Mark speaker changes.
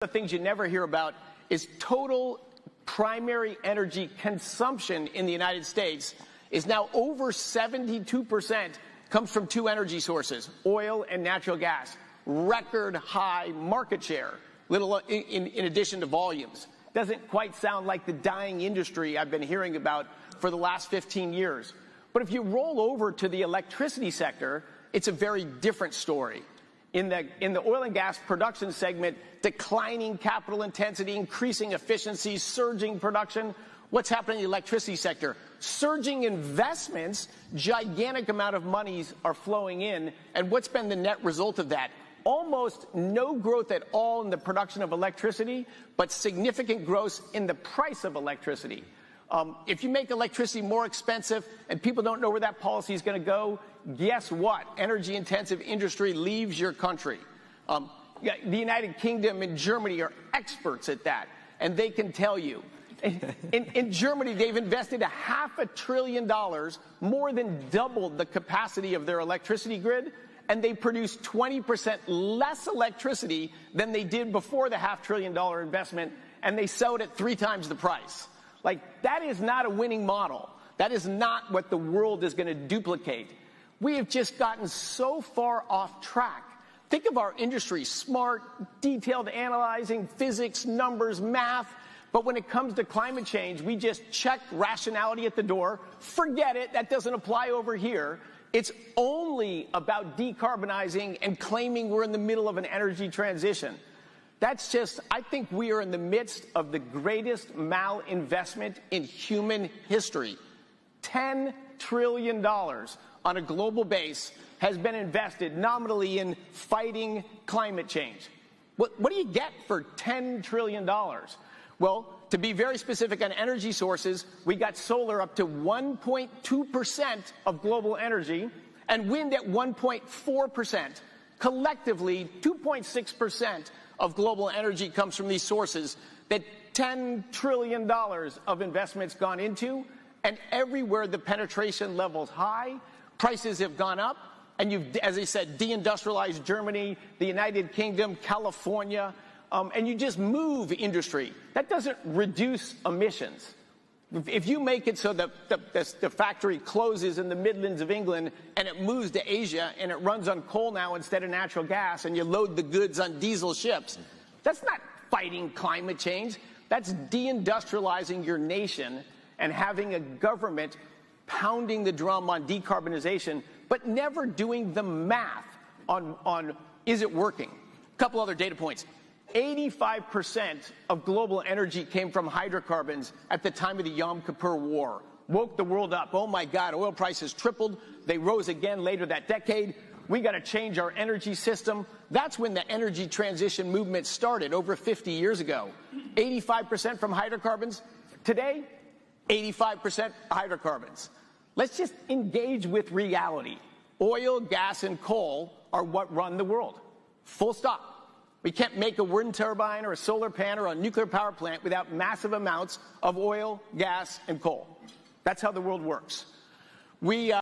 Speaker 1: The things you never hear about is total primary energy consumption in the United States is now over 72% comes from two energy sources, oil and natural gas. Record high market share, little in addition to volumes. Doesn't quite sound like the dying industry I've been hearing about for the last 15 years. But if you roll over to the electricity sector, it's a very different story. In the oil and gas production segment, declining capital intensity, increasing efficiency, surging production. What's happening in the electricity sector? Surging investments, gigantic amount of monies are flowing in. And what's been the net result of that? Almost no growth at all in the production of electricity, but significant growth in the price of electricity. If you make electricity more expensive and people don't know where that policy is going to go, guess what? Energy-intensive industry leaves your country. The United Kingdom and Germany are experts at that, and they can tell you. In Germany, they've invested $500 billion, more than doubled the capacity of their electricity grid, and they produce 20% less electricity than they did before the $500 billion investment, and they sell it at 3 times the price. Like, that is not a winning model. That is not what the world is going to duplicate. We have just gotten so far off track. Think of our industry, smart, detailed analyzing, physics, numbers, math. But when it comes to climate change, we just check rationality at the door. Forget it. That doesn't apply over here. It's only about decarbonizing and claiming we're in the middle of an energy transition. That's just, I think we are in the midst of the greatest malinvestment in human history. $10 trillion on a global base has been invested nominally in fighting climate change. What do you get for $10 trillion? Well, to be very specific on energy sources, we got solar up to 1.2% of global energy and wind at 1.4%. Collectively, 2.6% of global energy comes from these sources that $10 trillion of investments gone into, and everywhere the penetration level's high, prices have gone up, and you've, as I said, deindustrialized Germany, the United Kingdom, California, and you just move industry. That doesn't reduce emissions. If you make it so that the factory closes in the Midlands of England and it moves to Asia and it runs on coal now instead of natural gas and you load the goods on diesel ships, that's not fighting climate change. That's deindustrializing your nation and having a government pounding the drum on decarbonization, but never doing the math on is it working? A couple other data points. 85% of global energy came from hydrocarbons at the time of the Yom Kippur War. Woke the world up. Oh my God, oil prices tripled. They rose again later that decade. We got to change our energy system. That's when the energy transition movement started over 50 years ago. 85% from hydrocarbons. Today, 85% hydrocarbons. Let's just engage with reality. Oil, gas, and coal are what run the world. Full stop. We can't make a wind turbine or a solar panel or a nuclear power plant without massive amounts of oil, gas, and coal. That's how the world works.